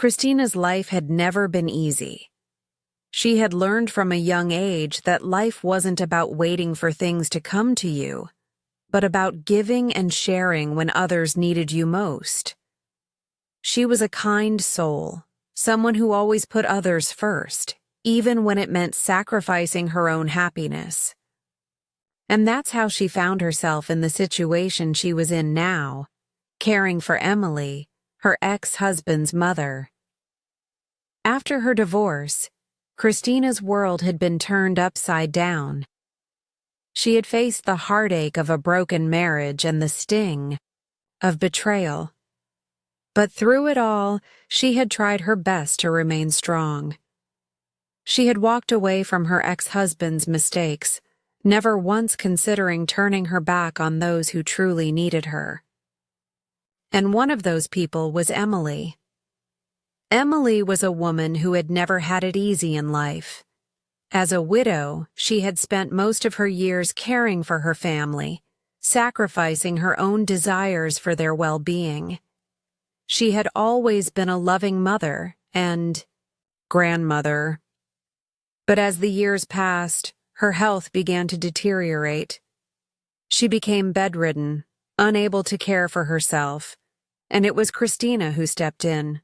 Christina's life had never been easy. She had learned from a young age that life wasn't about waiting for things to come to you, but about giving and sharing when others needed you most. She was a kind soul, someone who always put others first, even when it meant sacrificing her own happiness. And that's how she found herself in the situation she was in now, caring for Emily, her ex-husband's mother. After her divorce, Christina's world had been turned upside down. She had faced the heartache of a broken marriage and the sting of betrayal. But through it all, she had tried her best to remain strong. She had walked away from her ex-husband's mistakes, never once considering turning her back on those who truly needed her. And one of those people was Emily. Emily was a woman who had never had it easy in life. As a widow, she had spent most of her years caring for her family, sacrificing her own desires for their well-being. She had always been a loving mother and grandmother. But as the years passed, her health began to deteriorate. She became bedridden, unable to care for herself, and it was Christina who stepped in.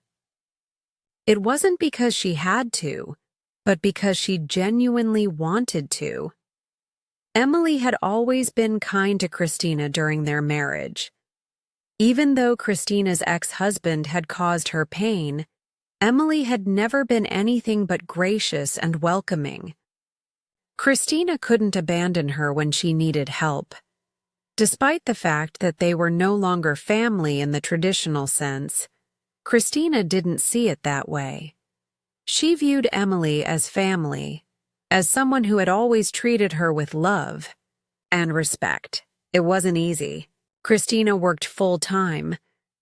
It wasn't because she had to, but because she genuinely wanted to. Emily had always been kind to Christina during their marriage. Even though Christina's ex-husband had caused her pain, Emily had never been anything but gracious and welcoming. Christina couldn't abandon her when she needed help. Despite the fact that they were no longer family in the traditional sense, Christina didn't see it that way. She viewed Emily as family, as someone who had always treated her with love and respect. It wasn't easy. Christina worked full-time,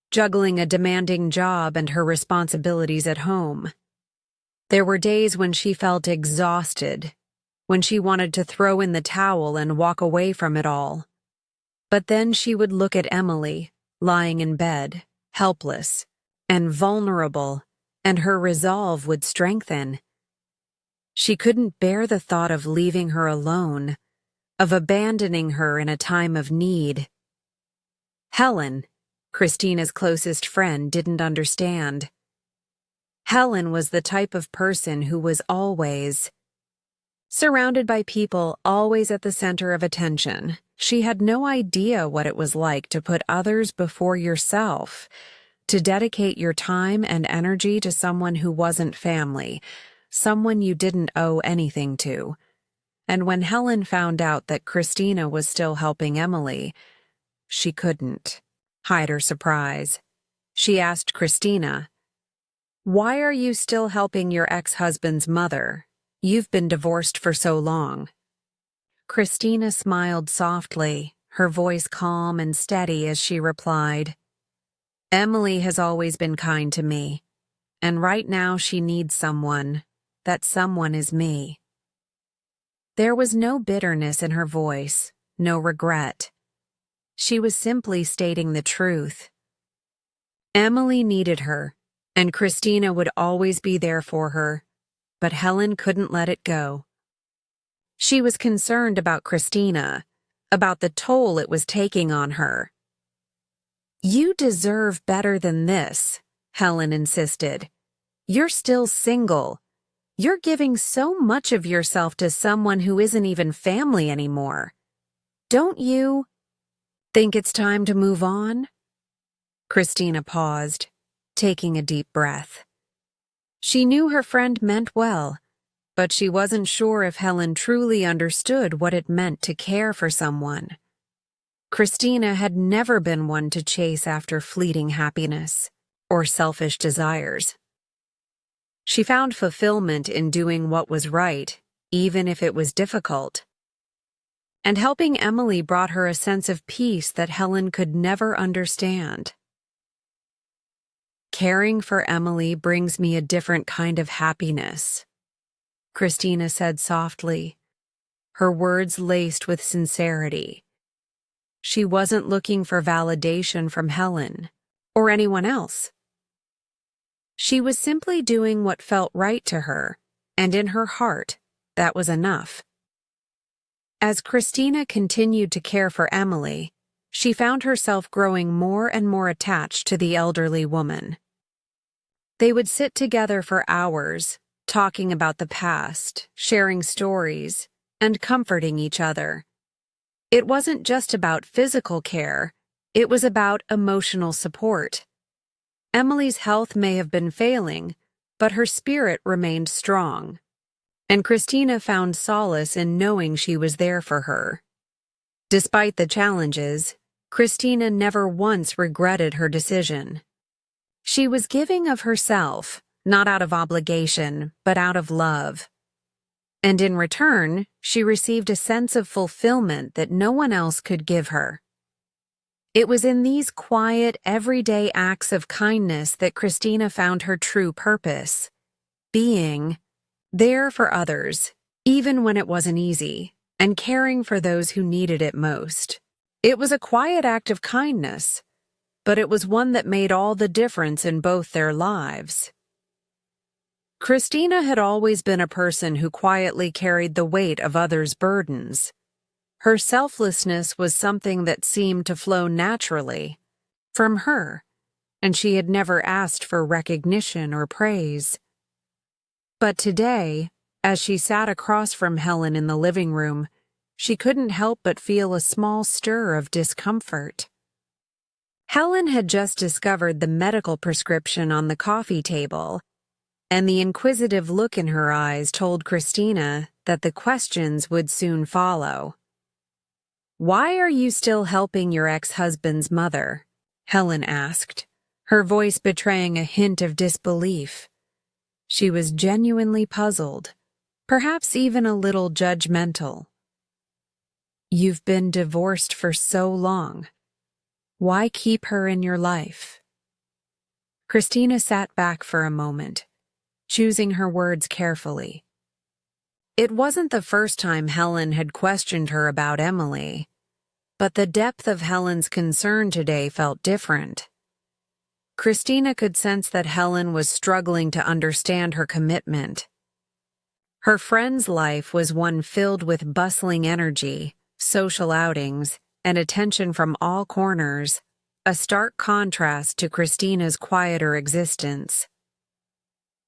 juggling a demanding job and her responsibilities at home. There were days when she felt exhausted, when she wanted to throw in the towel and walk away from it all. But then she would look at Emily, lying in bed, helpless and vulnerable, and her resolve would strengthen. She couldn't bear the thought of leaving her alone, of abandoning her in a time of need. Helen, Christina's closest friend, didn't understand. Helen was the type of person who was always surrounded by people, always at the center of attention. She had no idea what it was like to put others before yourself, to dedicate your time and energy to someone who wasn't family, someone you didn't owe anything to. And when Helen found out that Christina was still helping Emily, she couldn't hide her surprise. She asked Christina, "Why are you still helping your ex-husband's mother? You've been divorced for so long." Christina smiled softly, her voice calm and steady as she replied, "Emily has always been kind to me, and right now she needs someone. That someone is me." There was no bitterness in her voice, no regret. She was simply stating the truth. Emily needed her, and Christina would always be there for her, but Helen couldn't let it go. She was concerned about Christina, about the toll it was taking on her. "You deserve better than this," Helen insisted. "You're still single. You're giving so much of yourself to someone who isn't even family anymore. Don't you think it's time to move on?" Christina paused, taking a deep breath. She knew her friend meant well, but she wasn't sure if Helen truly understood what it meant to care for someone. Christina had never been one to chase after fleeting happiness or selfish desires. She found fulfillment in doing what was right, even if it was difficult. And helping Emily brought her a sense of peace that Helen could never understand. "Caring for Emily brings me a different kind of happiness," Christina said softly, her words laced with sincerity. She wasn't looking for validation from Helen or anyone else. She was simply doing what felt right to her, and in her heart, that was enough. As Christina continued to care for Emily, she found herself growing more and more attached to the elderly woman. They would sit together for hours, talking about the past, sharing stories, and comforting each other. It wasn't just about physical care, it was about emotional support. Emily's health may have been failing, but her spirit remained strong, and Christina found solace in knowing she was there for her. Despite the challenges, Christina never once regretted her decision. She was giving of herself, not out of obligation, but out of love. And in return, she received a sense of fulfillment that no one else could give her. It was in these quiet, everyday acts of kindness that Christina found her true purpose, being there for others, even when it wasn't easy, and caring for those who needed it most. It was a quiet act of kindness, but it was one that made all the difference in both their lives. Christina had always been a person who quietly carried the weight of others' burdens. Her selflessness was something that seemed to flow naturally from her, and she had never asked for recognition or praise. But today, as she sat across from Helen in the living room, she couldn't help but feel a small stir of discomfort. Helen had just discovered the medical prescription on the coffee table, and the inquisitive look in her eyes told Christina that the questions would soon follow. "Why are you still helping your ex-husband's mother?" Helen asked, her voice betraying a hint of disbelief. She was genuinely puzzled, perhaps even a little judgmental. "You've been divorced for so long. Why keep her in your life?" Christina sat back for a moment, choosing her words carefully. It wasn't the first time Helen had questioned her about Emily, but the depth of Helen's concern today felt different. Christina could sense that Helen was struggling to understand her commitment. Her friend's life was one filled with bustling energy, social outings, and attention from all corners, a stark contrast to Christina's quieter existence.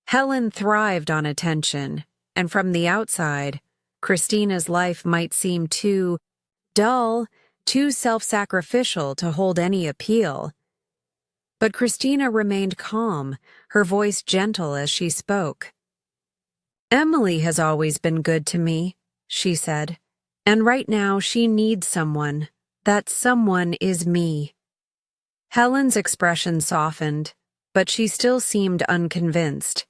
Helen thrived on attention, and from the outside, Christina's life might seem too dull, too self-sacrificial to hold any appeal. But Christina remained calm, her voice gentle as she spoke. "Emily has always been good to me," she said, "and right now she needs someone. That someone is me." Helen's expression softened, but she still seemed unconvinced.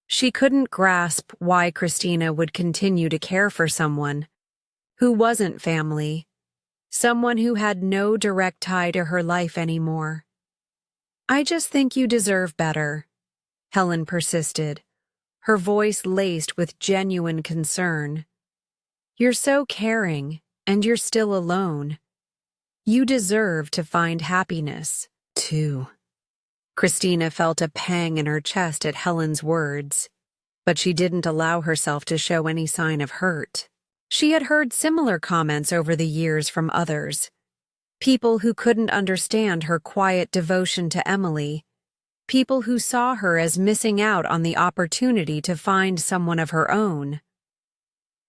She couldn't grasp why Christina would continue to care for someone who wasn't family, someone who had no direct tie to her life anymore. "I just think you deserve better," Helen persisted, her voice laced with genuine concern. "You're so caring, and you're still alone. You deserve to find happiness, too." Christina felt a pang in her chest at Helen's words, but she didn't allow herself to show any sign of hurt. She had heard similar comments over the years from others, people who couldn't understand her quiet devotion to Emily, people who saw her as missing out on the opportunity to find someone of her own.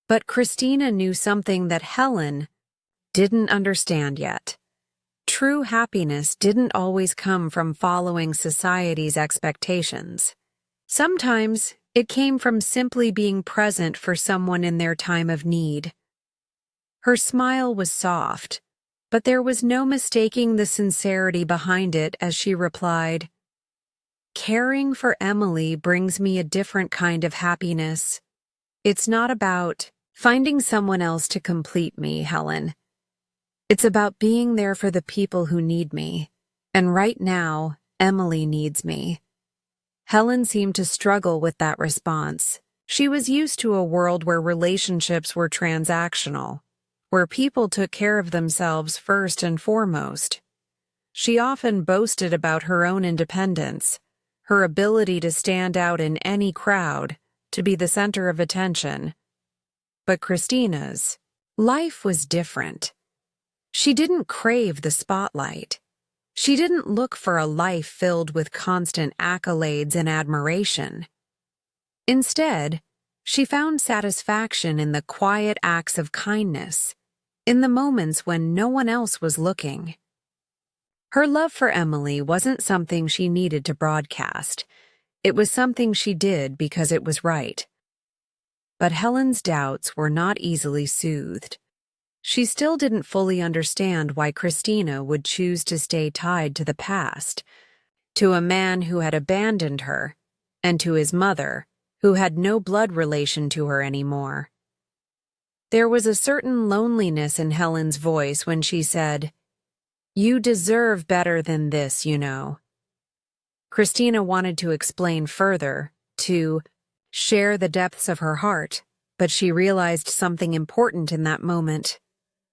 But Christina knew something that Helen didn't understand yet. True happiness didn't always come from following society's expectations. Sometimes it came from simply being present for someone in their time of need. Her smile was soft, but there was no mistaking the sincerity behind it as she replied, "Caring for Emily brings me a different kind of happiness. It's not about finding someone else to complete me, Helen. It's about being there for the people who need me, and right now, Emily needs me." Helen seemed to struggle with that response. She was used to a world where relationships were transactional, where people took care of themselves first and foremost. She often boasted about her own independence, her ability to stand out in any crowd, to be the center of attention. But Christina's life was different. She didn't crave the spotlight. She didn't look for a life filled with constant accolades and admiration. Instead, she found satisfaction in the quiet acts of kindness, in the moments when no one else was looking. Her love for Emily wasn't something she needed to broadcast. It was something she did because it was right. But Helen's doubts were not easily soothed. She still didn't fully understand why Christina would choose to stay tied to the past, to a man who had abandoned her, and to his mother, who had no blood relation to her anymore. There was a certain loneliness in Helen's voice when she said, "You deserve better than this, you know." Christina wanted to explain further, to share the depths of her heart, but she realized something important in that moment.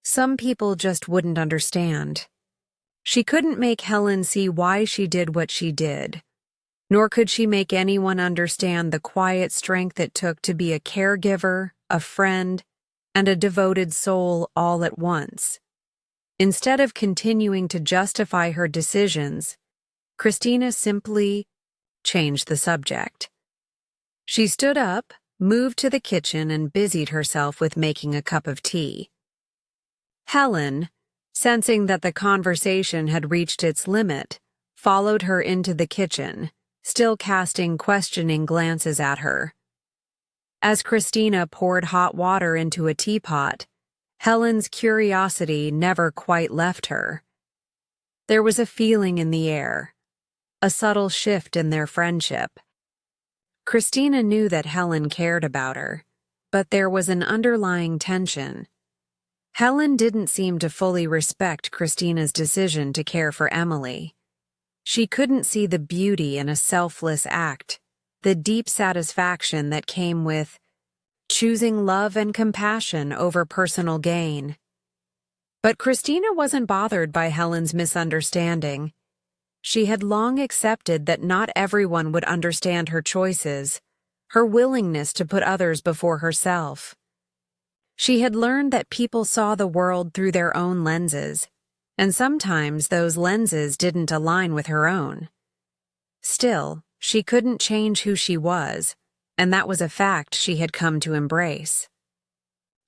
Some people just wouldn't understand. She couldn't make Helen see why she did what she did, nor could she make anyone understand the quiet strength it took to be a caregiver, a friend, and a devoted soul all at once. Instead of continuing to justify her decisions, Christina simply changed the subject. She stood up, moved to the kitchen, and busied herself with making a cup of tea. Helen, sensing that the conversation had reached its limit, followed her into the kitchen, still casting questioning glances at her. As Christina poured hot water into a teapot, Helen's curiosity never quite left her. There was a feeling in the air, a subtle shift in their friendship. Christina knew that Helen cared about her, but there was an underlying tension. Helen didn't seem to fully respect Christina's decision to care for Emily. She couldn't see the beauty in a selfless act, the deep satisfaction that came with choosing love and compassion over personal gain. But Christina wasn't bothered by Helen's misunderstanding. She had long accepted that not everyone would understand her choices, her willingness to put others before herself. She had learned that people saw the world through their own lenses, and sometimes those lenses didn't align with her own. Still, she couldn't change who she was, and that was a fact she had come to embrace.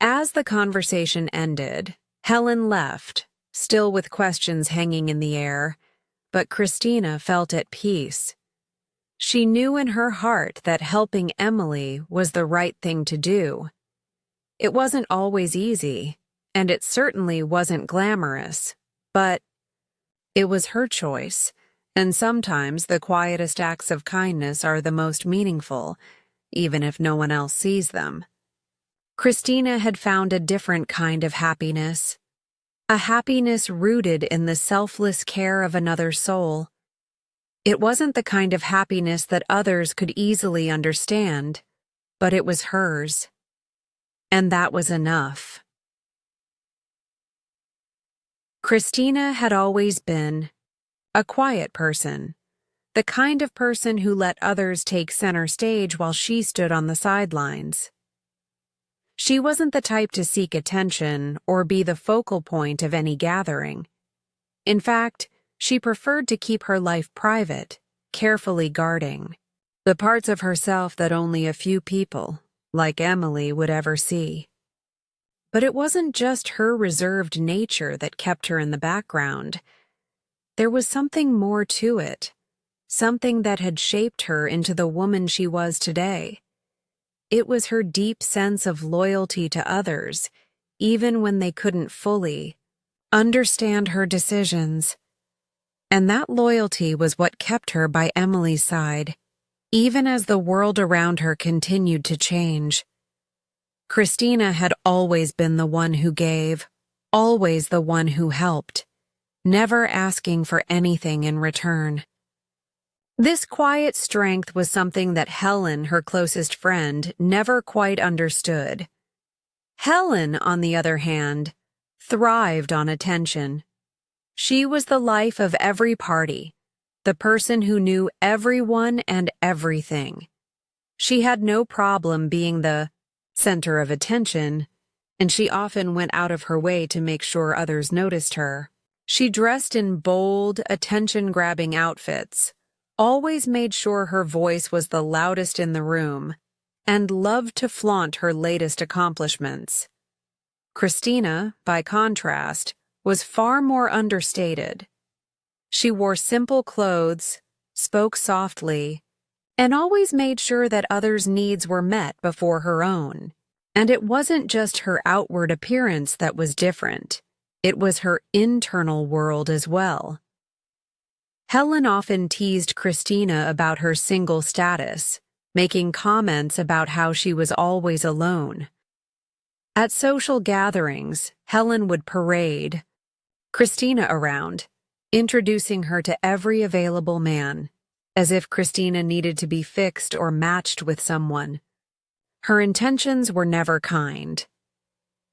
As the conversation ended, Helen left, still with questions hanging in the air, but Christina felt at peace. She knew in her heart that helping Emily was the right thing to do. It wasn't always easy, and it certainly wasn't glamorous, but it was her choice, and sometimes the quietest acts of kindness are the most meaningful, even if no one else sees them. Christina had found a different kind of happiness, a happiness rooted in the selfless care of another soul. It wasn't the kind of happiness that others could easily understand, but it was hers. And that was enough. Christina had always been a quiet person, the kind of person who let others take center stage while she stood on the sidelines. She wasn't the type to seek attention or be the focal point of any gathering. In fact, she preferred to keep her life private, carefully guarding the parts of herself that only a few people, like Emily, would ever see. But it wasn't just her reserved nature that kept her in the background. There was something more to it, something that had shaped her into the woman she was today. It was her deep sense of loyalty to others, even when they couldn't fully understand her decisions. And that loyalty was what kept her by Emily's side, even as the world around her continued to change. Christina had always been the one who gave, always the one who helped, never asking for anything in return. This quiet strength was something that Helen, her closest friend, never quite understood. Helen, on the other hand, thrived on attention. She was the life of every party, the person who knew everyone and everything. She had no problem being the center of attention, and she often went out of her way to make sure others noticed her. She dressed in bold, attention-grabbing outfits, always made sure her voice was the loudest in the room, and loved to flaunt her latest accomplishments. Christina, by contrast, was far more understated. She wore simple clothes, spoke softly, and always made sure that others' needs were met before her own. And it wasn't just her outward appearance that was different. It was her internal world as well. Helen often teased Christina about her single status, making comments about how she was always alone. At social gatherings, Helen would parade Christina around, introducing her to every available man, as if Christina needed to be fixed or matched with someone. Her intentions were never kind.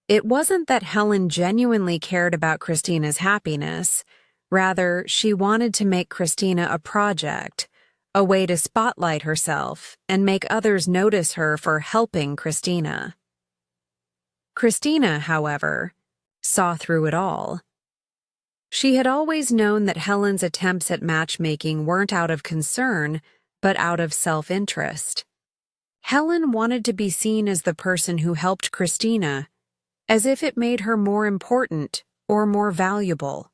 It wasn't that Helen genuinely cared about Christina's happiness. Rather, she wanted to make Christina a project, a way to spotlight herself and make others notice her for helping Christina. Christina, however, saw through it all. She had always known that Helen's attempts at matchmaking weren't out of concern, but out of self-interest. Helen wanted to be seen as the person who helped Christina, as if it made her more important or more valuable.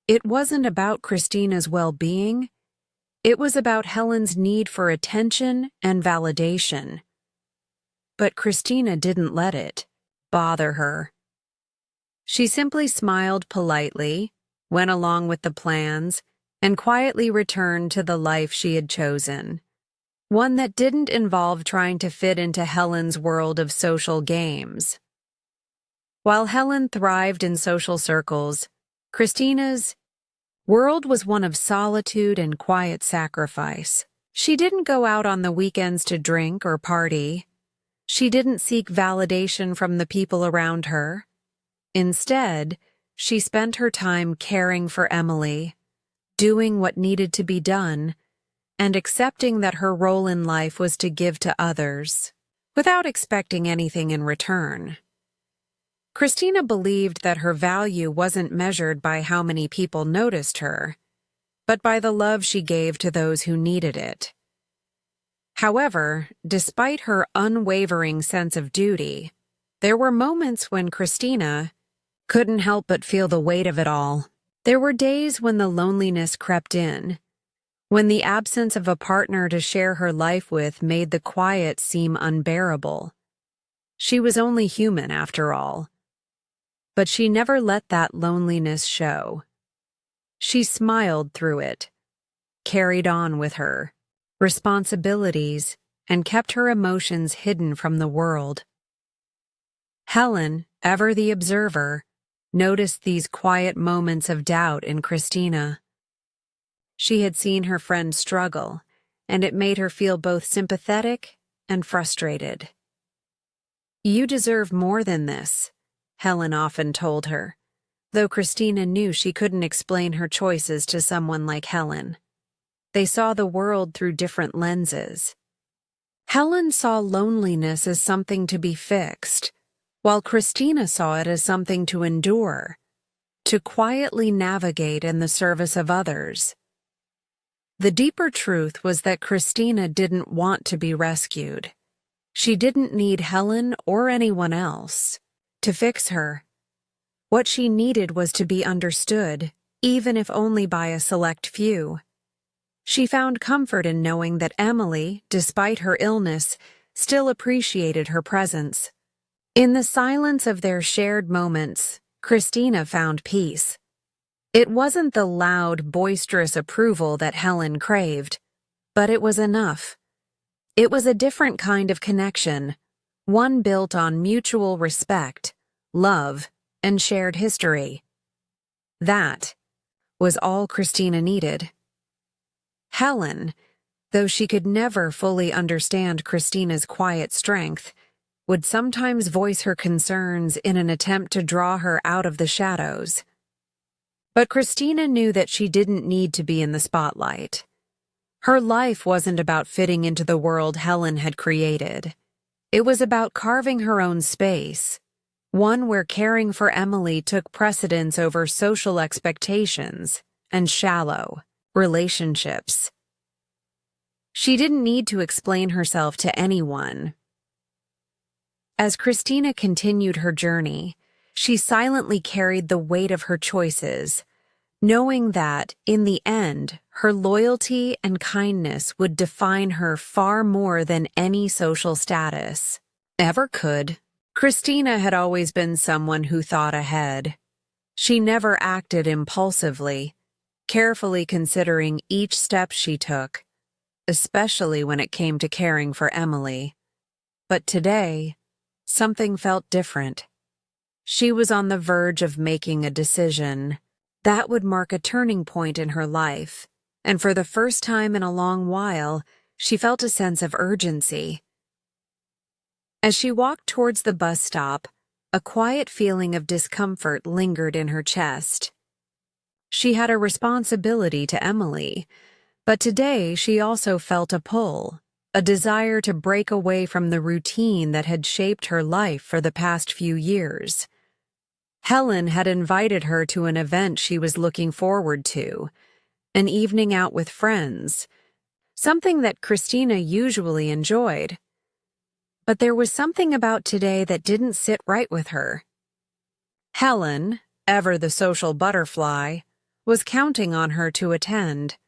It wasn't about Christina's well-being. It was about Helen's need for attention and validation. But Christina didn't let it bother her. She simply smiled politely, went along with the plans, and quietly returned to the life she had chosen. One that didn't involve trying to fit into Helen's world of social games. While Helen thrived in social circles, Christina's world was one of solitude and quiet sacrifice. She didn't go out on the weekends to drink or party. She didn't seek validation from the people around her. Instead, she spent her time caring for Emily, doing what needed to be done, and accepting that her role in life was to give to others, without expecting anything in return. Christina believed that her value wasn't measured by how many people noticed her, but by the love she gave to those who needed it. However, despite her unwavering sense of duty, there were moments when Christina couldn't help but feel the weight of it all. There were days when the loneliness crept in, when the absence of a partner to share her life with made the quiet seem unbearable. She was only human, after all. But she never let that loneliness show. She smiled through it, carried on with her responsibilities, and kept her emotions hidden from the world. Helen, ever the observer, noticed these quiet moments of doubt in Christina. She had seen her friend struggle, and it made her feel both sympathetic and frustrated. "You deserve more than this," Helen often told her, though Christina knew she couldn't explain her choices to someone like Helen. They saw the world through different lenses. Helen saw loneliness as something to be fixed, while Christina saw it as something to endure, to quietly navigate in the service of others. The deeper truth was that Christina didn't want to be rescued. She didn't need Helen or anyone else to fix her. What she needed was to be understood, even if only by a select few. She found comfort in knowing that Emily, despite her illness, still appreciated her presence. In the silence of their shared moments, Christina found peace. It wasn't the loud, boisterous approval that Helen craved, but it was enough. It was a different kind of connection, one built on mutual respect, love, and shared history. That was all Christina needed. Helen, though she could never fully understand Christina's quiet strength, would sometimes voice her concerns in an attempt to draw her out of the shadows. But Christina knew that she didn't need to be in the spotlight. Her life wasn't about fitting into the world Helen had created. It was about carving her own space, one where caring for Emily took precedence over social expectations and shallow relationships. She didn't need to explain herself to anyone. As Christina continued her journey, she silently carried the weight of her choices, knowing that, in the end, her loyalty and kindness would define her far more than any social status ever could. Christina had always been someone who thought ahead. She never acted impulsively, carefully considering each step she took, especially when it came to caring for Emily. But today, something felt different. She was on the verge of making a decision that would mark a turning point in her life, and for the first time in a long while, she felt a sense of urgency. As she walked towards the bus stop, a quiet feeling of discomfort lingered in her chest. She had a responsibility to Emily, but today she also felt a pull, a desire to break away from the routine that had shaped her life for the past few years. Helen had invited her to an event she was looking forward to, an evening out with friends, something that Christina usually enjoyed. But there was something about today that didn't sit right with her. Helen, ever the social butterfly, was counting on her to attend,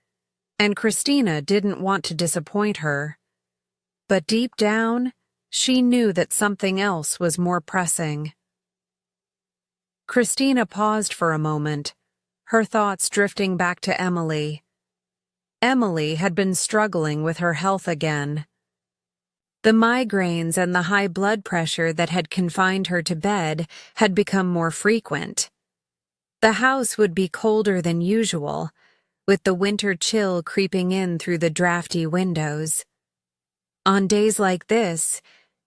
and Christina didn't want to disappoint her. But deep down, she knew that something else was more pressing. Christina paused for a moment, her thoughts drifting back to Emily. Emily had been struggling with her health again. The migraines and the high blood pressure that had confined her to bed had become more frequent. The house would be colder than usual, with the winter chill creeping in through the drafty windows. On days like this,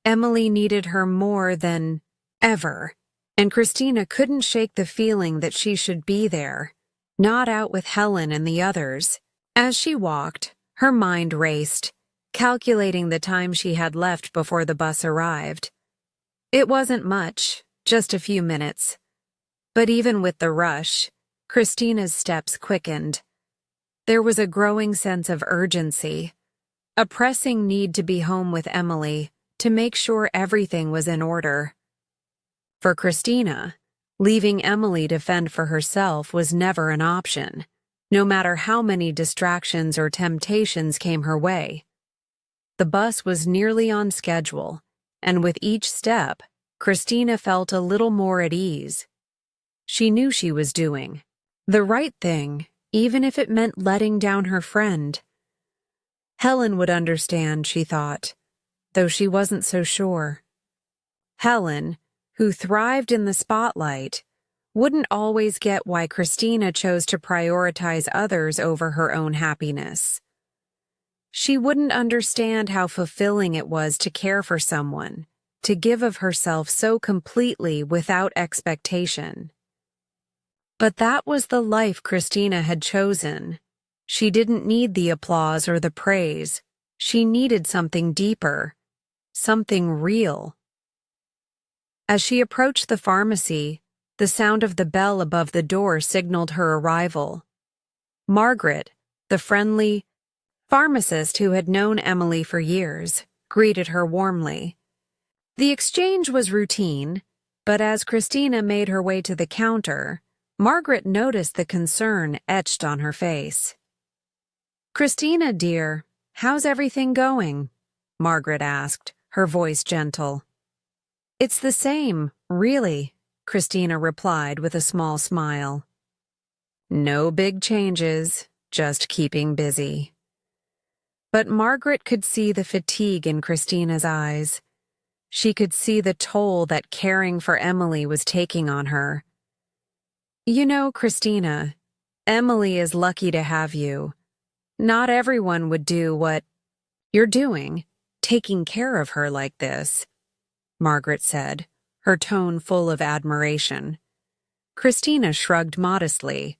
Emily needed her more than ever, and Christina couldn't shake the feeling that she should be there, not out with Helen and the others. As she walked, her mind raced, calculating the time she had left before the bus arrived. It wasn't much, just a few minutes. But even with the rush, Christina's steps quickened. There was a growing sense of urgency, a pressing need to be home with Emily, to make sure everything was in order. For Christina, leaving Emily to fend for herself was never an option, no matter how many distractions or temptations came her way. The bus was nearly on schedule, and with each step, Christina felt a little more at ease. She knew she was doing the right thing, even if it meant letting down her friend. Helen would understand, she thought, though she wasn't so sure. Helen, who thrived in the spotlight, wouldn't always get why Christina chose to prioritize others over her own happiness. She wouldn't understand how fulfilling it was to care for someone, to give of herself so completely without expectation. But that was the life Christina had chosen. She didn't need the applause or the praise. She needed something deeper, something real. As she approached the pharmacy, the sound of the bell above the door signaled her arrival. Margaret, the friendly pharmacist who had known Emily for years, greeted her warmly. The exchange was routine, but as Christina made her way to the counter, Margaret noticed the concern etched on her face. "Christina, dear, how's everything going?" Margaret asked, her voice gentle. "It's the same, really," Christina replied with a small smile. "No big changes, just keeping busy." But Margaret could see the fatigue in Christina's eyes. She could see the toll that caring for Emily was taking on her. "You know, Christina, Emily is lucky to have you. Not everyone would do what you're doing, taking care of her like this," Margaret said, her tone full of admiration. Christina shrugged modestly,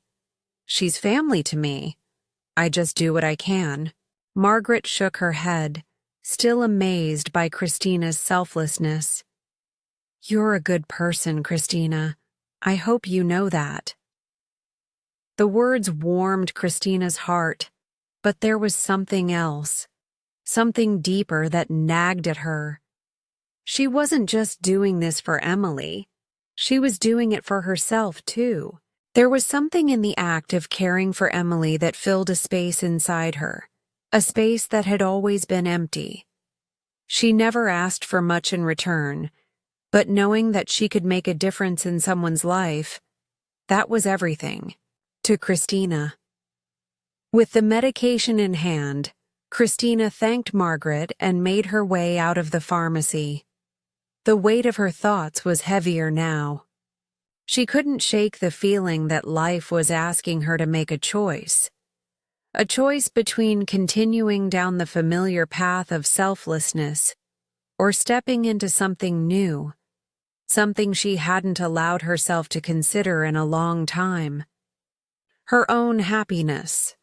She's family to me. I just do what I can." Margaret shook her head, still amazed by Christina's selflessness. "You're a good person, Christina. I hope you know that." The words warmed Christina's heart, but there was something else, something deeper that nagged at her. She wasn't just doing this for Emily. She was doing it for herself, too. There was something in the act of caring for Emily that filled a space inside her, a space that had always been empty. She never asked for much in return, but knowing that she could make a difference in someone's life, that was everything to Christina. With the medication in hand, Christina thanked Margaret and made her way out of the pharmacy. The weight of her thoughts was heavier now. She couldn't shake the feeling that life was asking her to make a choice between continuing down the familiar path of selflessness or stepping into something new, something she hadn't allowed herself to consider in a long time. Her own happiness.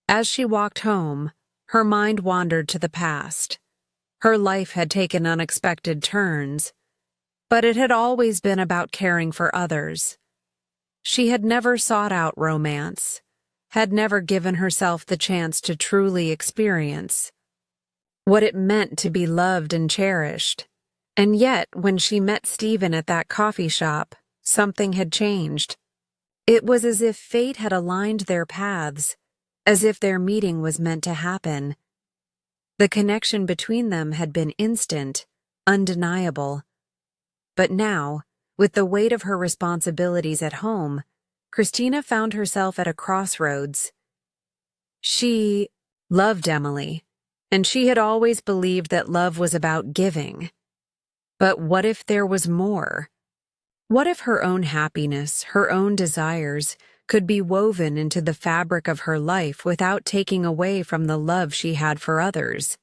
As she walked home, her mind wandered to the past. Her life had taken unexpected turns, but it had always been about caring for others. She had never sought out romance, had never given herself the chance to truly experience what it meant to be loved and cherished. And yet, when she met Stephen at that coffee shop, something had changed. It was as if fate had aligned their paths, as if their meeting was meant to happen. The connection between them had been instant, undeniable. But now, with the weight of her responsibilities at home, Christina found herself at a crossroads. She loved Emily, and she had always believed that love was about giving. But what if there was more? What if her own happiness, her own desires, could be woven into the fabric of her life without taking away from the love she had for others?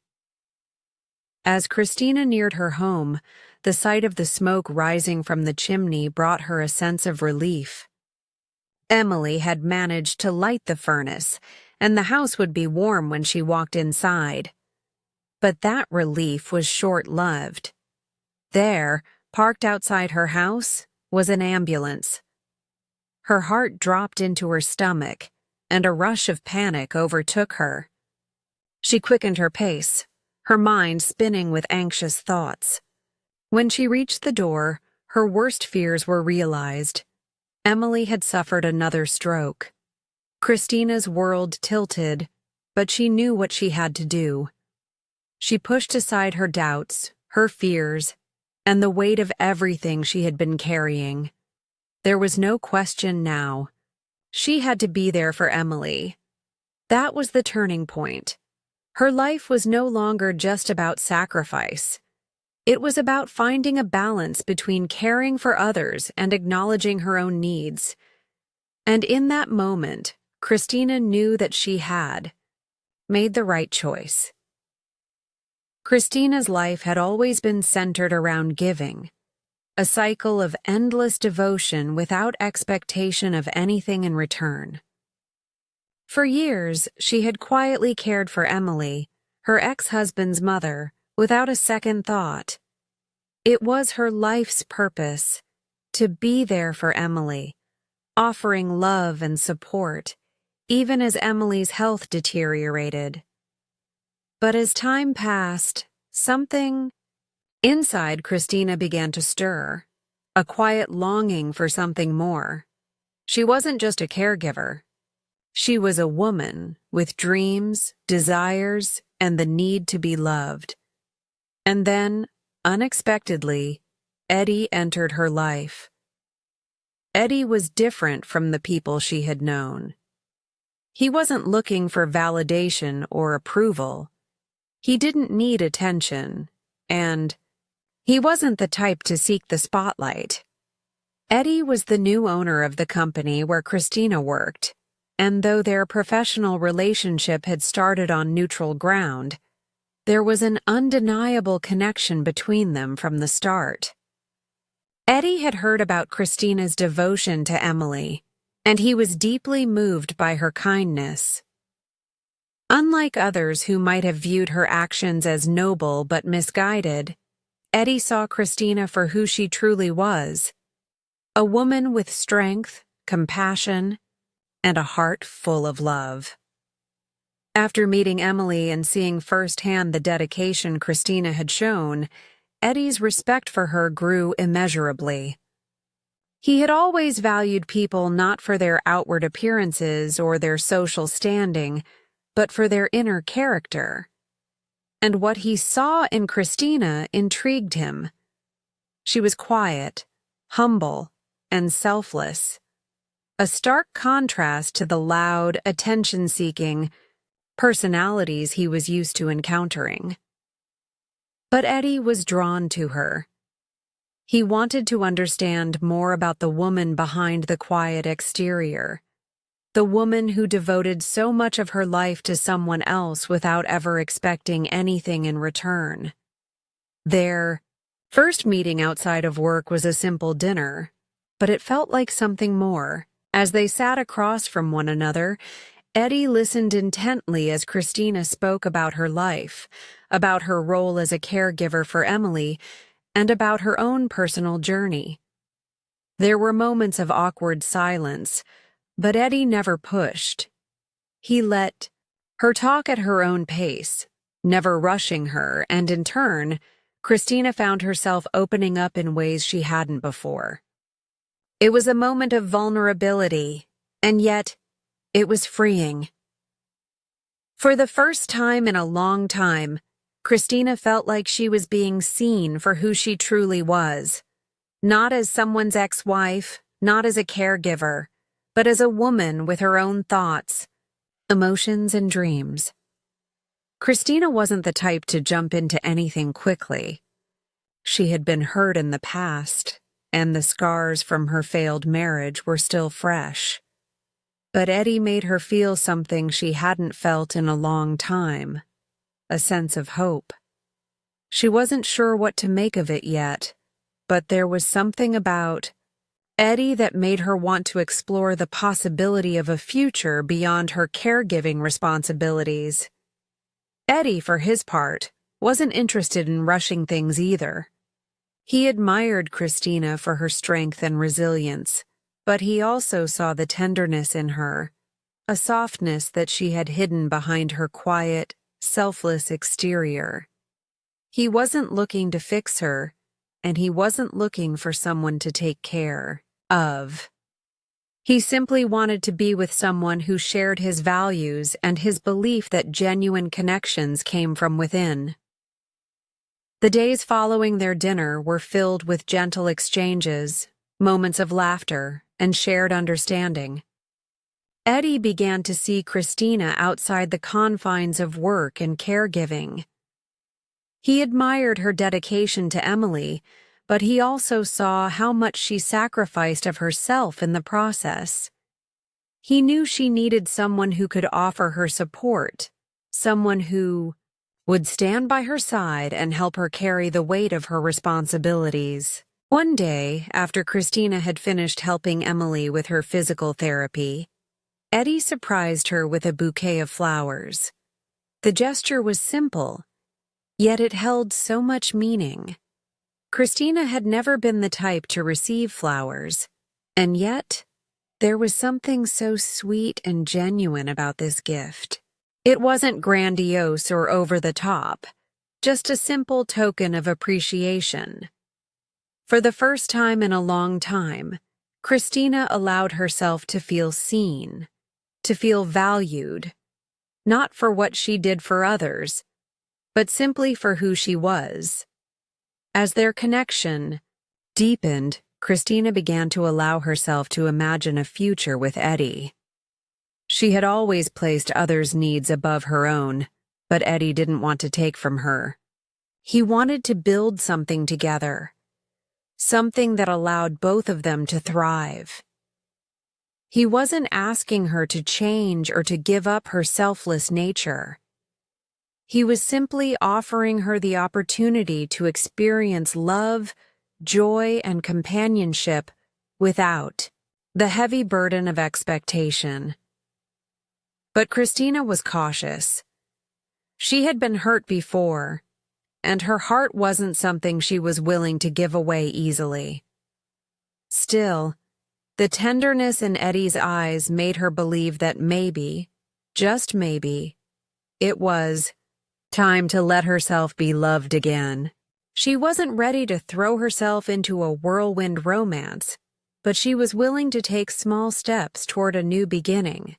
As Christina neared her home, the sight of the smoke rising from the chimney brought her a sense of relief. Emily had managed to light the furnace, and the house would be warm when she walked inside. But that relief was short-lived. There, parked outside her house, was an ambulance. Her heart dropped into her stomach, and a rush of panic overtook her. She quickened her pace, her mind spinning with anxious thoughts. When she reached the door, her worst fears were realized. Emily had suffered another stroke. Christina's world tilted, but she knew what she had to do. She pushed aside her doubts, her fears, and the weight of everything she had been carrying. There was no question now. She had to be there for Emily. That was the turning point. Her life was no longer just about sacrifice. It was about finding a balance between caring for others and acknowledging her own needs. And in that moment, Christina knew that she had made the right choice. Christina's life had always been centered around giving, a cycle of endless devotion without expectation of anything in return. For years, she had quietly cared for Emily, her ex-husband's mother, without a second thought. It was her life's purpose to be there for Emily, offering love and support, even as Emily's health deteriorated. But as time passed, something inside Christina began to stir, a quiet longing for something more. She wasn't just a caregiver. She was a woman with dreams, desires, and the need to be loved. And then, unexpectedly, Eddie entered her life. Eddie was different from the people she had known. He wasn't looking for validation or approval. He didn't need attention, and he wasn't the type to seek the spotlight. Eddie was the new owner of the company where Christina worked, and though their professional relationship had started on neutral ground, there was an undeniable connection between them from the start. Eddie had heard about Christina's devotion to Emily. and he was deeply moved by her kindness. Unlike others who might have viewed her actions as noble but misguided, Eddie saw Christina for who she truly was, a woman with strength, compassion, and a heart full of love. After meeting Emily and seeing firsthand the dedication Christina had shown, Eddie's respect for her grew immeasurably. He had always valued people not for their outward appearances or their social standing, but for their inner character. And what he saw in Christina intrigued him. She was quiet, humble, and selfless, a stark contrast to the loud, attention-seeking personalities he was used to encountering. But Eddie was drawn to her. He wanted to understand more about the woman behind the quiet exterior, the woman who devoted so much of her life to someone else without ever expecting anything in return. Their first meeting outside of work was a simple dinner, but it felt like something more. As they sat across from one another, Eddie listened intently as Christina spoke about her life, about her role as a caregiver for Emily, and about her own personal journey. There were moments of awkward silence, but Eddie never pushed. He let her talk at her own pace, never rushing her, and in turn, Christina found herself opening up in ways she hadn't before. It was a moment of vulnerability, and yet, it was freeing. For the first time in a long time, Christina felt like she was being seen for who she truly was, not as someone's ex-wife, not as a caregiver, but as a woman with her own thoughts, emotions, and dreams. Christina wasn't the type to jump into anything quickly. She had been hurt in the past, and the scars from her failed marriage were still fresh. But Eddie made her feel something she hadn't felt in a long time, a sense of hope. She wasn't sure what to make of it yet, but there was something about Eddie that made her want to explore the possibility of a future beyond her caregiving responsibilities. Eddie, for his part, wasn't interested in rushing things either. He admired Christina for her strength and resilience, but he also saw the tenderness in her, a softness that she had hidden behind her quiet, selfless exterior. He wasn't looking to fix her, and he wasn't looking for someone to take care of. He simply wanted to be with someone who shared his values and his belief that genuine connections came from within. The days following their dinner were filled with gentle exchanges, moments of laughter, and shared understanding. Eddie began to see Christina outside the confines of work and caregiving. He admired her dedication to Emily, but he also saw how much she sacrificed of herself in the process. He knew she needed someone who could offer her support, someone who would stand by her side and help her carry the weight of her responsibilities. One day, after Christina had finished helping Emily with her physical therapy, Eddie surprised her with a bouquet of flowers. The gesture was simple, yet it held so much meaning. Christina had never been the type to receive flowers, and yet there was something so sweet and genuine about this gift. It wasn't grandiose or over the top, just a simple token of appreciation. For the first time in a long time, Christina allowed herself to feel seen, to feel valued, not for what she did for others, but simply for who she was. As their connection deepened, Christina began to allow herself to imagine a future with Eddie. She had always placed others' needs above her own, but Eddie didn't want to take from her. He wanted to build something together, something that allowed both of them to thrive. He wasn't asking her to change or to give up her selfless nature. He was simply offering her the opportunity to experience love, joy, and companionship without the heavy burden of expectation. But Christina was cautious. She had been hurt before, and her heart wasn't something she was willing to give away easily. Still, the tenderness in Eddie's eyes made her believe that maybe, just maybe, it was time to let herself be loved again. She wasn't ready to throw herself into a whirlwind romance, but she was willing to take small steps toward a new beginning.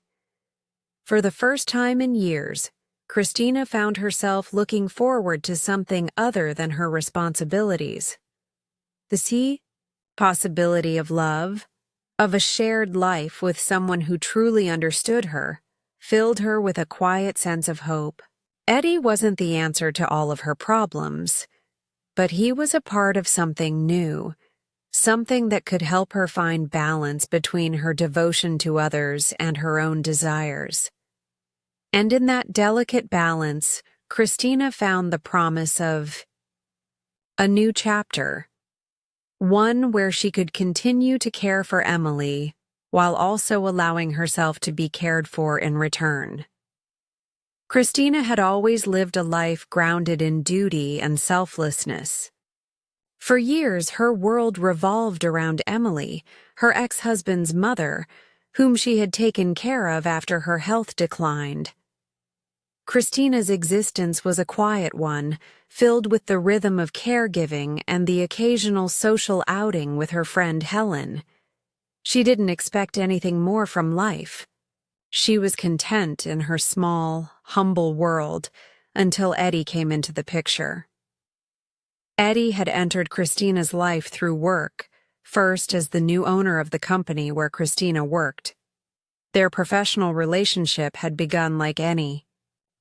For the first time in years, Christina found herself looking forward to something other than her responsibilities. The possibility of love, of a shared life with someone who truly understood her, filled her with a quiet sense of hope. Eddie wasn't the answer to all of her problems, but he was a part of something new, something that could help her find balance between her devotion to others and her own desires. And in that delicate balance, Christina found the promise of a new chapter, one where she could continue to care for Emily while also allowing herself to be cared for in return. Christina had always lived a life grounded in duty and selflessness. For years, her world revolved around Emily, her ex-husband's mother, whom she had taken care of after her health declined. Christina's existence was a quiet one, filled with the rhythm of caregiving and the occasional social outing with her friend Helen. She didn't expect anything more from life. She was content in her small, humble world until Eddie came into the picture. Eddie had entered Christina's life through work, first as the new owner of the company where Christina worked. Their professional relationship had begun like any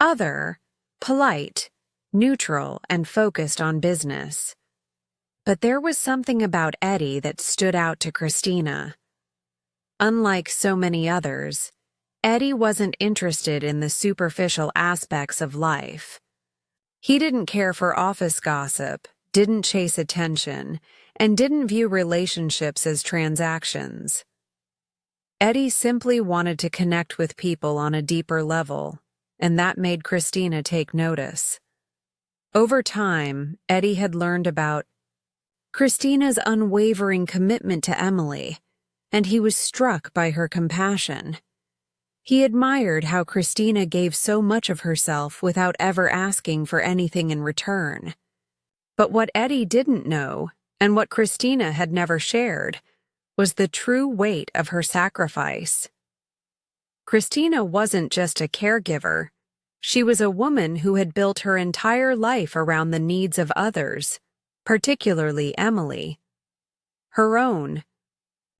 other, polite, neutral, and focused on business. But there was something about Eddie that stood out to Christina. Unlike so many others, Eddie wasn't interested in the superficial aspects of life. He didn't care for office gossip, didn't chase attention, and didn't view relationships as transactions. Eddie simply wanted to connect with people on a deeper level, and that made Christina take notice. Over time, Eddie had learned about Christina's unwavering commitment to Emily, and he was struck by her compassion. He admired how Christina gave so much of herself without ever asking for anything in return. But what Eddie didn't know, and what Christina had never shared, was the true weight of her sacrifice. Christina wasn't just a caregiver. She was a woman who had built her entire life around the needs of others, particularly Emily. Her own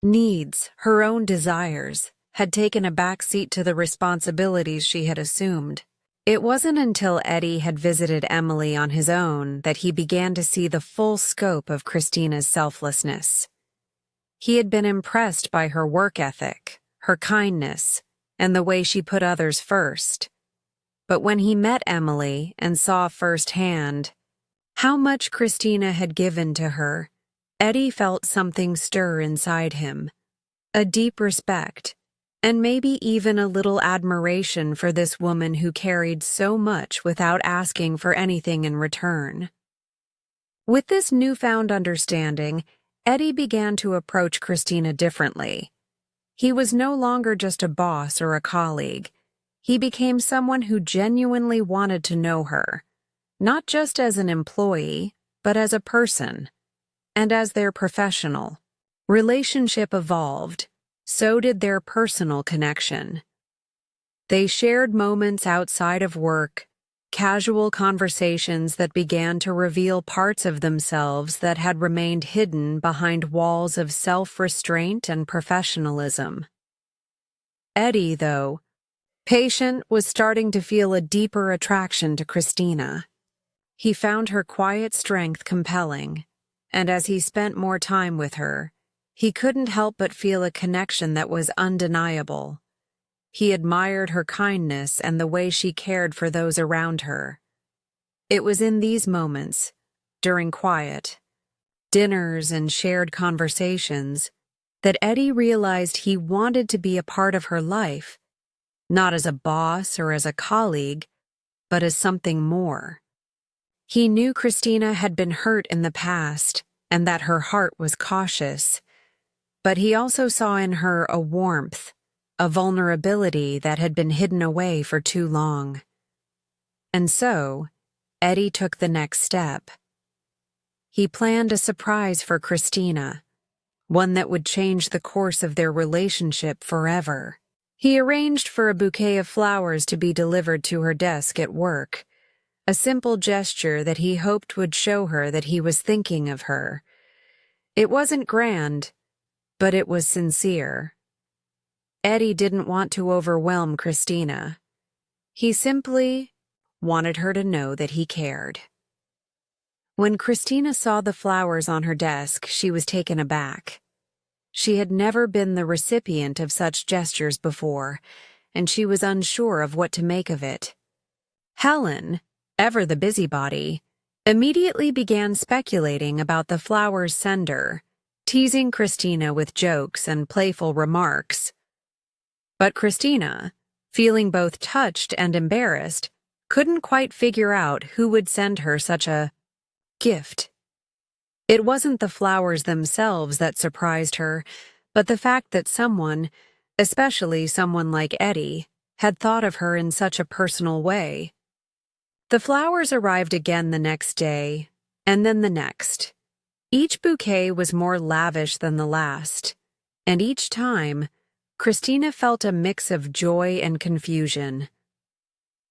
needs, her own desires, had taken a back seat to the responsibilities she had assumed. It wasn't until Eddie had visited Emily on his own that he began to see the full scope of Christina's selflessness. He had been impressed by her work ethic, her kindness, and the way she put others first. But when he met Emily and saw firsthand how much Christina had given to her, Eddie felt something stir inside him, a deep respect, and maybe even a little admiration for this woman who carried so much without asking for anything in return. With this newfound understanding, Eddie began to approach Christina differently. He was no longer just a boss or a colleague. He became someone who genuinely wanted to know her, not just as an employee, but as a person, and as their professional relationship evolved. So did their personal connection. They shared moments outside of work, casual conversations that began to reveal parts of themselves that had remained hidden behind walls of self-restraint and professionalism. Eddie, though, patient, was starting to feel a deeper attraction to Christina. He found her quiet strength compelling, and as he spent more time with her, he couldn't help but feel a connection that was undeniable. He admired her kindness and the way she cared for those around her. It was in these moments, during quiet dinners and shared conversations, that Eddie realized he wanted to be a part of her life, not as a boss or as a colleague, but as something more. He knew Christina had been hurt in the past and that her heart was cautious, but he also saw in her a warmth, a vulnerability that had been hidden away for too long. And so, Eddie took the next step. He planned a surprise for Christina, one that would change the course of their relationship forever. He arranged for a bouquet of flowers to be delivered to her desk at work, a simple gesture that he hoped would show her that he was thinking of her. It wasn't grand, but it was sincere. Eddie didn't want to overwhelm Christina. He simply wanted her to know that he cared. When Christina saw the flowers on her desk, she was taken aback. She had never been the recipient of such gestures before, and she was unsure of what to make of it. Helen, ever the busybody, immediately began speculating about the flowers' sender, teasing Christina with jokes and playful remarks. But Christina, feeling both touched and embarrassed, couldn't quite figure out who would send her such a gift. It wasn't the flowers themselves that surprised her, but the fact that someone, especially someone like Eddie, had thought of her in such a personal way. The flowers arrived again the next day, and then the next. Each bouquet was more lavish than the last, and each time, Christina felt a mix of joy and confusion.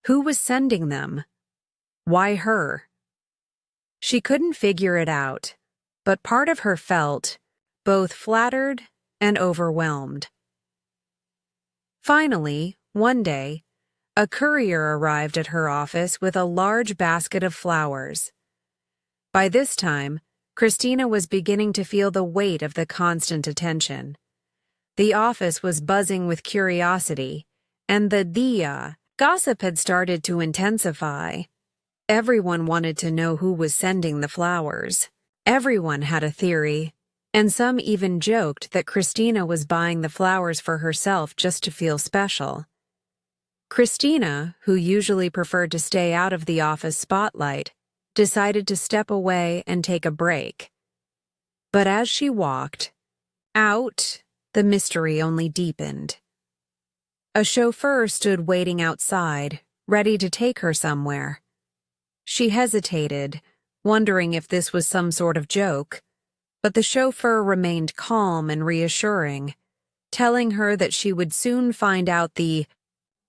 Who was sending them? Why her? She couldn't figure it out, but part of her felt both flattered and overwhelmed. Finally, one day, a courier arrived at her office with a large basket of flowers. By this time, Christina was beginning to feel the weight of the constant attention. The office was buzzing with curiosity, and the DIL gossip had started to intensify. Everyone wanted to know who was sending the flowers. Everyone had a theory, and some even joked that Christina was buying the flowers for herself just to feel special. Christina, who usually preferred to stay out of the office spotlight, decided to step away and take a break. But as she walked out, the mystery only deepened. A chauffeur stood waiting outside, ready to take her somewhere. She hesitated, wondering if this was some sort of joke, but the chauffeur remained calm and reassuring, telling her that she would soon find out the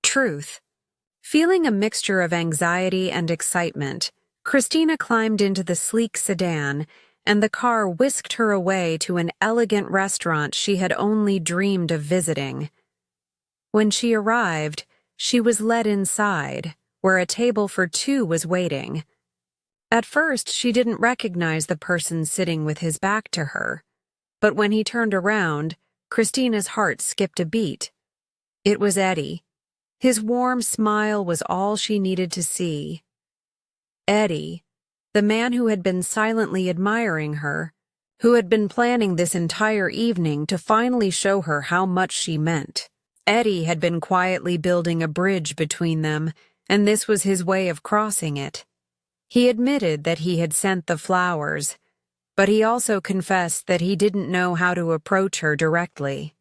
truth. Feeling a mixture of anxiety and excitement, Christina climbed into the sleek sedan, and the car whisked her away to an elegant restaurant she had only dreamed of visiting. When she arrived, she was led inside, where a table for two was waiting. At first, she didn't recognize the person sitting with his back to her, but when he turned around, Christina's heart skipped a beat. It was Eddie. His warm smile was all she needed to see. Eddie, the man who had been silently admiring her, who had been planning this entire evening to finally show her how much she meant. Eddie had been quietly building a bridge between them, and this was his way of crossing it. He admitted that he had sent the flowers, but he also confessed that he didn't know how to approach her directly.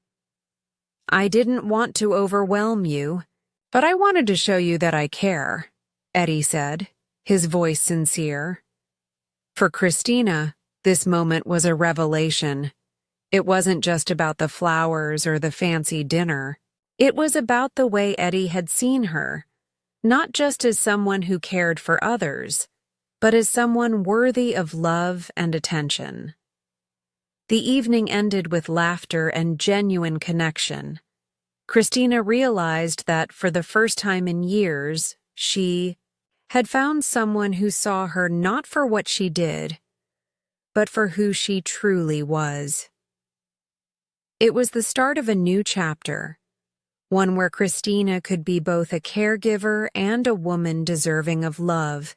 "I didn't want to overwhelm you, but I wanted to show you that I care," Eddie said, his voice sincere. For Christina, this moment was a revelation. It wasn't just about the flowers or the fancy dinner. It was about the way Eddie had seen her, not just as someone who cared for others, but as someone worthy of love and attention. The evening ended with laughter and genuine connection. Christina realized that for the first time in years, she had found someone who saw her not for what she did, but for who she truly was. It was the start of a new chapter, one where Christina could be both a caregiver and a woman deserving of love,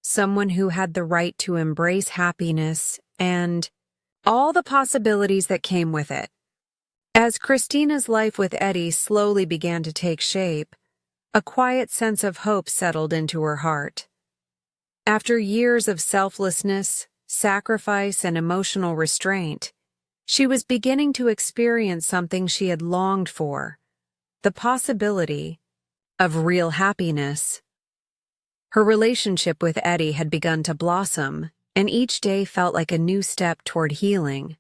someone who had the right to embrace happiness and all the possibilities that came with it. As Christina's life with Eddie slowly began to take shape, a quiet sense of hope settled into her heart. After years of selflessness, sacrifice, and emotional restraint, she was beginning to experience something she had longed for, the possibility of real happiness. Her relationship with Eddie had begun to blossom, and each day felt like a new step toward healing.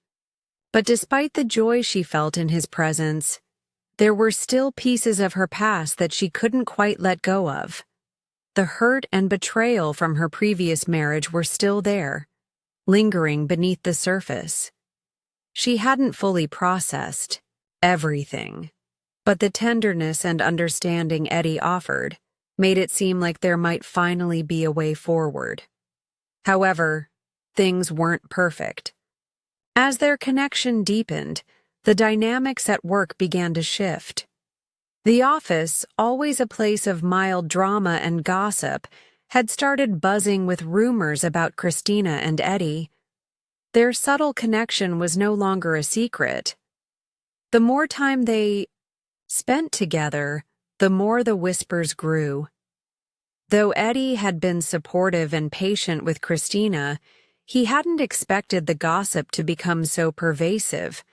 But despite the joy she felt in his presence, there were still pieces of her past that she couldn't quite let go of. The hurt and betrayal from her previous marriage were still there, lingering beneath the surface. She hadn't fully processed everything, but the tenderness and understanding Eddie offered made it seem like there might finally be a way forward. However, things weren't perfect. As their connection deepened, the dynamics at work began to shift. The office, always a place of mild drama and gossip, had started buzzing with rumors about Christina and Eddie. Their subtle connection was no longer a secret. The more time they spent together, the more the whispers grew. Though Eddie had been supportive and patient with Christina, he hadn't expected the gossip to become so pervasive,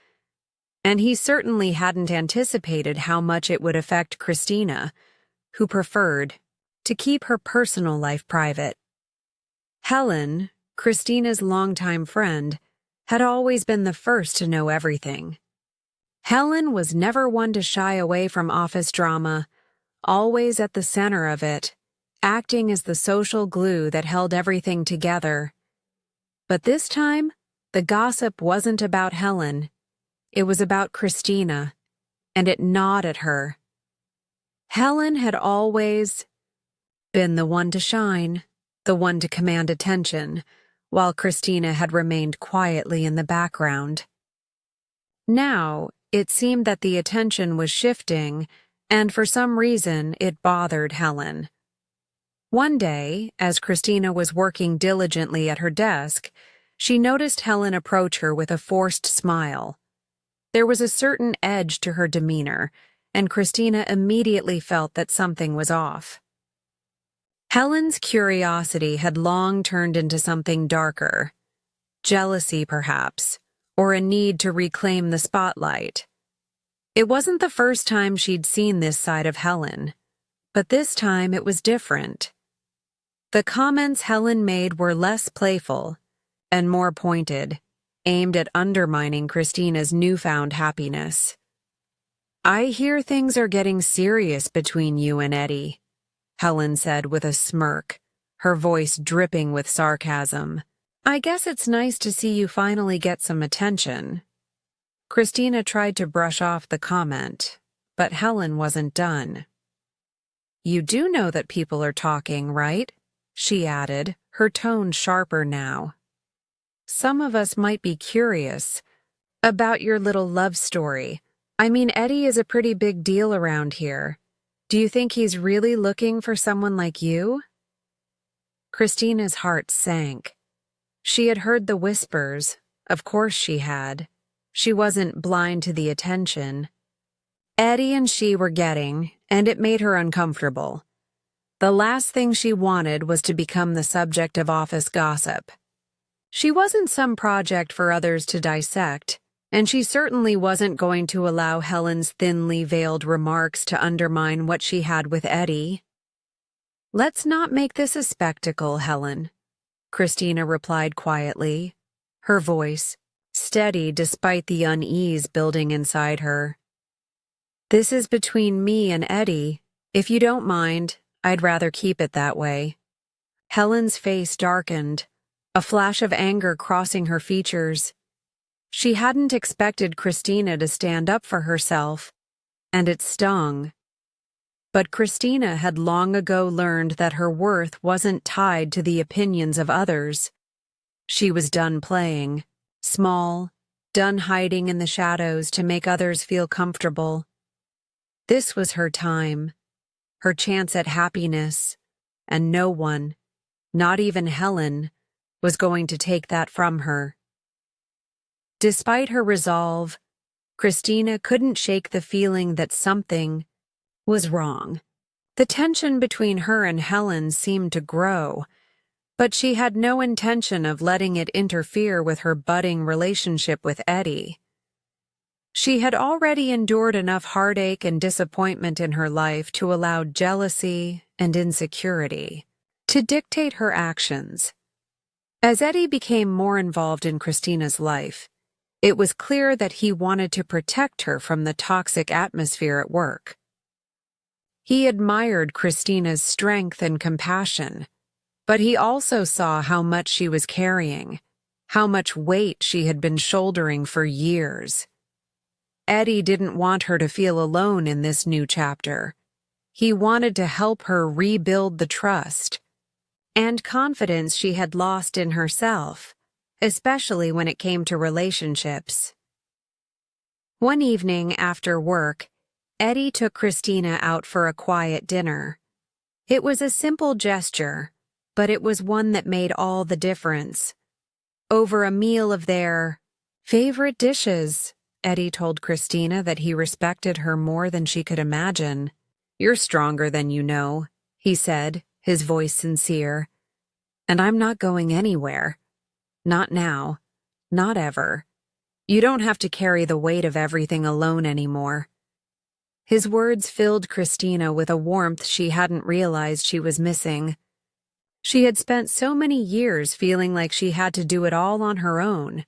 and he certainly hadn't anticipated how much it would affect Christina, who preferred to keep her personal life private. Helen, Christina's longtime friend, had always been the first to know everything. Helen was never one to shy away from office drama, always at the center of it, acting as the social glue that held everything together. But this time, the gossip wasn't about Helen. It was about Christina, and it gnawed at her. Helen had always been the one to shine, the one to command attention, while Christina had remained quietly in the background. Now, it seemed that the attention was shifting, and for some reason it bothered Helen. One day, as Christina was working diligently at her desk, she noticed Helen approach her with a forced smile. There was a certain edge to her demeanor, and Christina immediately felt that something was off. Helen's curiosity had long turned into something darker. Jealousy, perhaps, or a need to reclaim the spotlight. It wasn't the first time she'd seen this side of Helen, but this time it was different. The comments Helen made were less playful and more pointed, aimed at undermining Christina's newfound happiness. "I hear things are getting serious between you and Eddie," Helen said with a smirk, her voice dripping with sarcasm. "I guess it's nice to see you finally get some attention." Christina tried to brush off the comment, but Helen wasn't done. "You do know that people are talking, right?" she added, her tone sharper now. "Some of us might be curious about your little love story. I mean, Eddie is a pretty big deal around here. Do you think he's really looking for someone like you?" Christina's heart sank. She had heard the whispers. Of course she had. She wasn't blind to the attention Eddie and she were getting, and it made her uncomfortable. The last thing she wanted was to become the subject of office gossip. She wasn't some project for others to dissect, and she certainly wasn't going to allow Helen's thinly veiled remarks to undermine what she had with Eddie. "Let's not make this a spectacle, Helen," Christina replied quietly, her voice steady despite the unease building inside her. "This is between me and Eddie. If you don't mind, I'd rather keep it that way." Helen's face darkened, a flash of anger crossing her features. She hadn't expected Christina to stand up for herself, and it stung. But Christina had long ago learned that her worth wasn't tied to the opinions of others. She was done playing, small, done hiding in the shadows to make others feel comfortable. This was her time, her chance at happiness, and no one, not even Helen, was going to take that from her. Despite her resolve, Christina couldn't shake the feeling that something was wrong. The tension between her and Helen seemed to grow, but she had no intention of letting it interfere with her budding relationship with Eddie. She had already endured enough heartache and disappointment in her life to allow jealousy and insecurity to dictate her actions. As Eddie became more involved in Christina's life, it was clear that he wanted to protect her from the toxic atmosphere at work. He admired Christina's strength and compassion, but he also saw how much she was carrying, how much weight she had been shouldering for years. Eddie didn't want her to feel alone in this new chapter. He wanted to help her rebuild the trust and confidence she had lost in herself, especially when it came to relationships. One evening after work, Eddie took Christina out for a quiet dinner. It was a simple gesture, but it was one that made all the difference. Over a meal of their favorite dishes, Eddie told Christina that he respected her more than she could imagine. "You're stronger than you know," he said, his voice sincere. "And I'm not going anywhere. Not now. Not ever. You don't have to carry the weight of everything alone anymore." His words filled Christina with a warmth she hadn't realized she was missing. She had spent so many years feeling like she had to do it all on her own,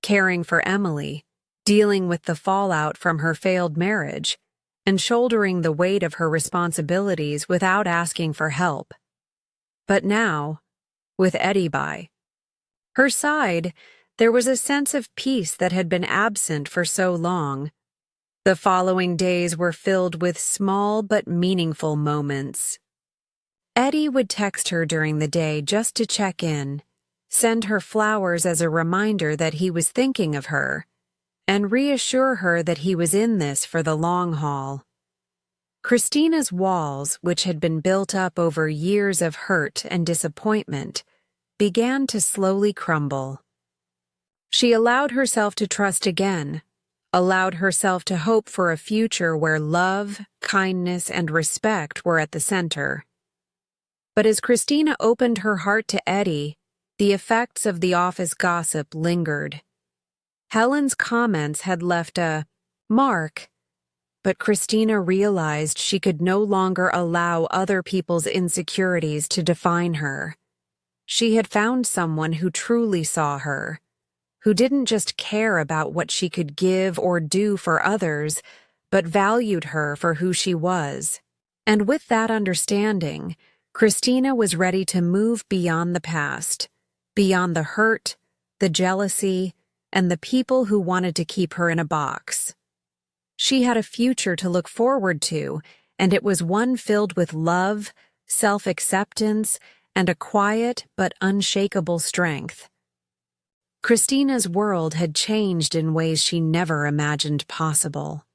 caring for Emily, dealing with the fallout from her failed marriage, and shouldering the weight of her responsibilities without asking for help. But now, with Eddie by her side, there was a sense of peace that had been absent for so long. The following days were filled with small but meaningful moments. Eddie would text her during the day just to check in, send her flowers as a reminder that he was thinking of her, and reassure her that he was in this for the long haul. Christina's walls, which had been built up over years of hurt and disappointment, began to slowly crumble. She allowed herself to trust again, allowed herself to hope for a future where love, kindness, and respect were at the center. But as Christina opened her heart to Eddie, the effects of the office gossip lingered. Helen's comments had left a mark, but Christina realized she could no longer allow other people's insecurities to define her. She had found someone who truly saw her, who didn't just care about what she could give or do for others, but valued her for who she was. And with that understanding, Christina was ready to move beyond the past, beyond the hurt, the jealousy, and the people who wanted to keep her in a box. She had a future to look forward to, and it was one filled with love, self-acceptance, and a quiet but unshakable strength. Christina's world had changed in ways she never imagined possible.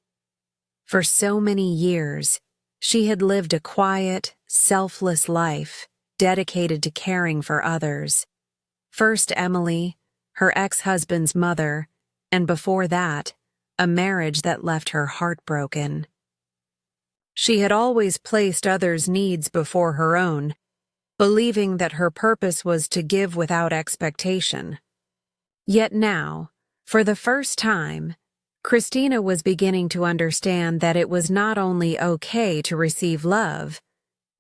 For so many years, she had lived a quiet, selfless life, dedicated to caring for others. First Emily, her ex-husband's mother, and before that, a marriage that left her heartbroken. She had always placed others' needs before her own, believing that her purpose was to give without expectation. Yet now, for the first time, Christina was beginning to understand that it was not only okay to receive love,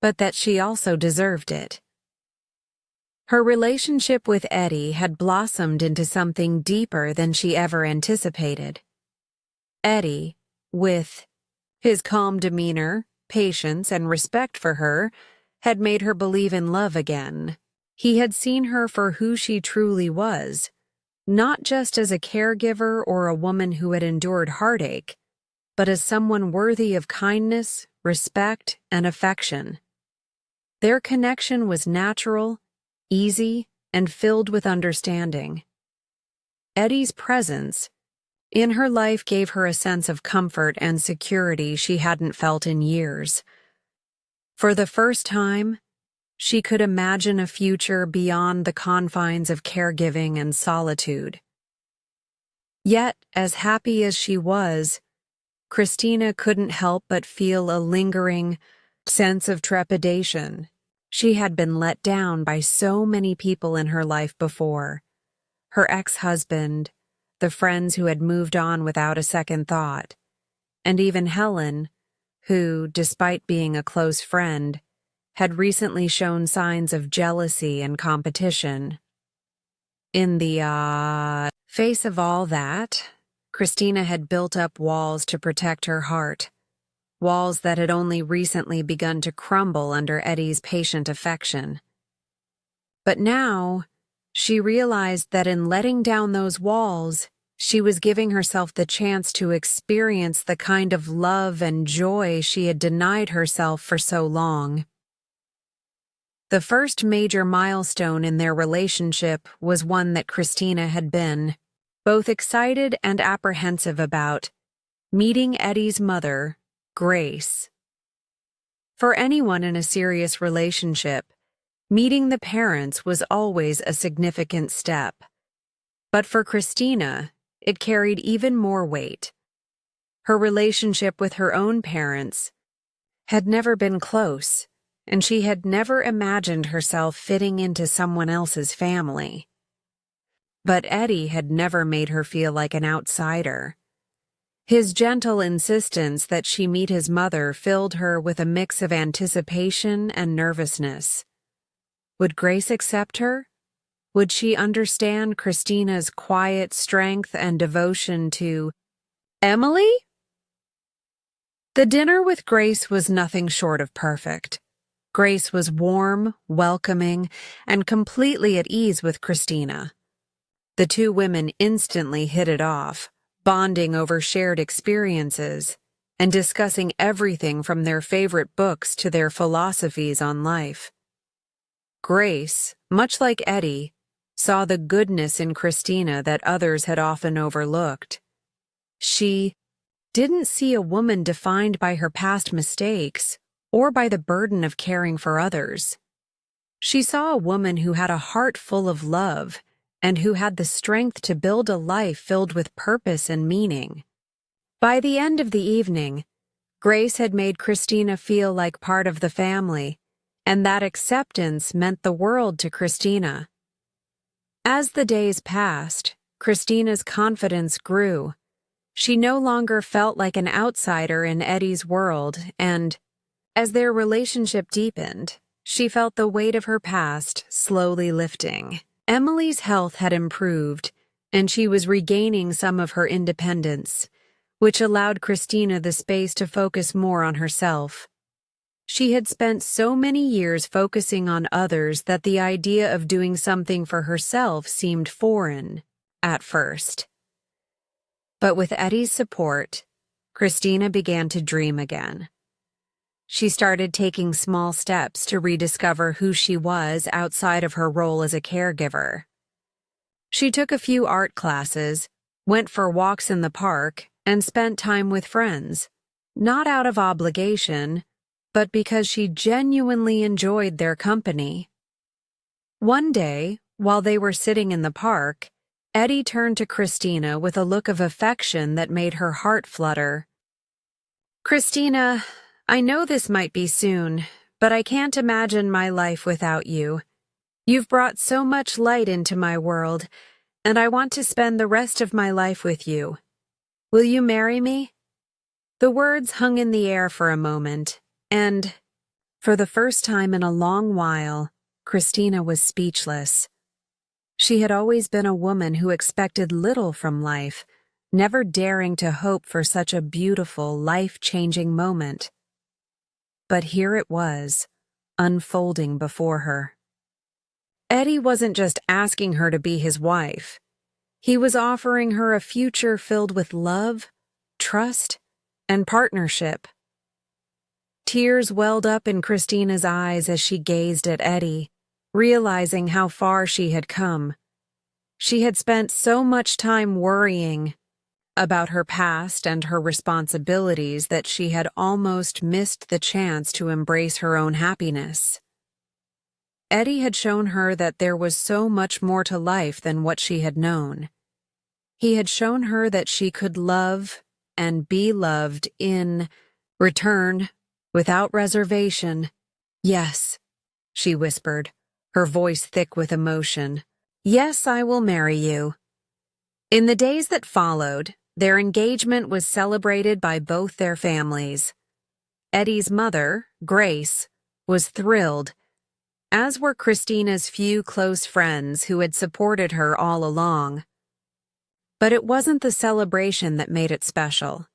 but that she also deserved it. Her relationship with Eddie had blossomed into something deeper than she ever anticipated. Eddie, with his calm demeanor, patience, and respect for her, had made her believe in love again. He had seen her for who she truly was, not just as a caregiver or a woman who had endured heartache, but as someone worthy of kindness, respect, and affection. Their connection was natural, easy, and filled with understanding. Eddie's presence in her life gave her a sense of comfort and security she hadn't felt in years. For the first time, she could imagine a future beyond the confines of caregiving and solitude. Yet, as happy as she was, Christina couldn't help but feel a lingering sense of trepidation. She had been let down by so many people in her life before. Her ex-husband, the friends who had moved on without a second thought, and even Helen, who, despite being a close friend, had recently shown signs of jealousy and competition. In the face of all that, Christina had built up walls to protect her heart, walls that had only recently begun to crumble under Eddie's patient affection. But now, she realized that in letting down those walls, she was giving herself the chance to experience the kind of love and joy she had denied herself for so long. The first major milestone in their relationship was one that Christina had been both excited and apprehensive about: meeting Eddie's mother, Grace. For anyone in a serious relationship, meeting the parents was always a significant step. But for Christina, it carried even more weight. Her relationship with her own parents had never been close, and she had never imagined herself fitting into someone else's family. But Eddie had never made her feel like an outsider. His gentle insistence that she meet his mother filled her with a mix of anticipation and nervousness. Would Grace accept her? Would she understand Christina's quiet strength and devotion to Emily? The dinner with Grace was nothing short of perfect. Grace was warm, welcoming, and completely at ease with Christina. The two women instantly hit it off, bonding over shared experiences and discussing everything from their favorite books to their philosophies on life. Grace, much like Eddie, saw the goodness in Christina that others had often overlooked. She didn't see a woman defined by her past mistakes or by the burden of caring for others. She saw a woman who had a heart full of love and who had the strength to build a life filled with purpose and meaning. By the end of the evening, Grace had made Christina feel like part of the family, and that acceptance meant the world to Christina. As the days passed, Christina's confidence grew. She no longer felt like an outsider in Eddie's world, and as their relationship deepened, she felt the weight of her past slowly lifting. Emily's health had improved, and she was regaining some of her independence, which allowed Christina the space to focus more on herself. She had spent so many years focusing on others that the idea of doing something for herself seemed foreign at first. But with Eddie's support, Christina began to dream again. She started taking small steps to rediscover who she was outside of her role as a caregiver. She took a few art classes, went for walks in the park, and spent time with friends, not out of obligation, but because she genuinely enjoyed their company. One day, while they were sitting in the park, Eddie turned to Christina with a look of affection that made her heart flutter. "Christina, I know this might be soon, but I can't imagine my life without you. You've brought so much light into my world, and I want to spend the rest of my life with you. Will you marry me?" The words hung in the air for a moment, and, for the first time in a long while, Christina was speechless. She had always been a woman who expected little from life, never daring to hope for such a beautiful, life-changing moment. But here it was, unfolding before her. Eddie wasn't just asking her to be his wife. He was offering her a future filled with love, trust, and partnership. Tears welled up in Christina's eyes as she gazed at Eddie, realizing how far she had come. She had spent so much time worrying about her past and her responsibilities that she had almost missed the chance to embrace her own happiness. Eddie had shown her that there was so much more to life than what she had known. He had shown her that she could love and be loved in return, without reservation. "Yes," she whispered, her voice thick with emotion. "Yes, I will marry you." In the days that followed, their engagement was celebrated by both their families. Eddie's mother, Grace, was thrilled, as were Christina's few close friends who had supported her all along. But it wasn't the celebration that made it special.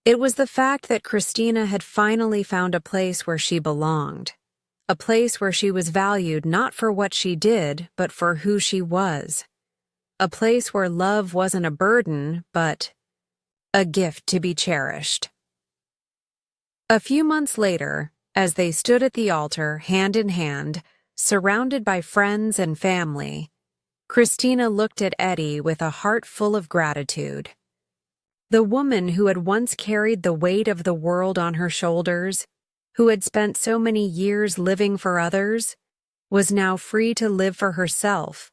It was the fact that Christina had finally found a place where she belonged, a place where she was valued not for what she did, but for who she was, a place where love wasn't a burden, but a gift to be cherished. A few months later, as they stood at the altar, hand in hand, surrounded by friends and family, Christina looked at Eddie with a heart full of gratitude. The woman who had once carried the weight of the world on her shoulders, who had spent so many years living for others, was now free to live for herself,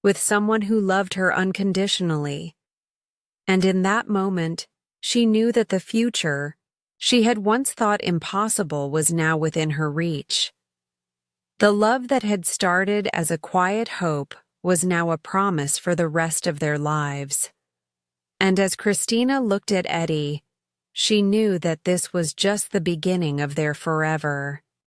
with someone who loved her unconditionally. And in that moment, she knew that the future she had once thought impossible was now within her reach. The love that had started as a quiet hope was now a promise for the rest of their lives. And as Christina looked at Eddie, she knew that this was just the beginning of their forever.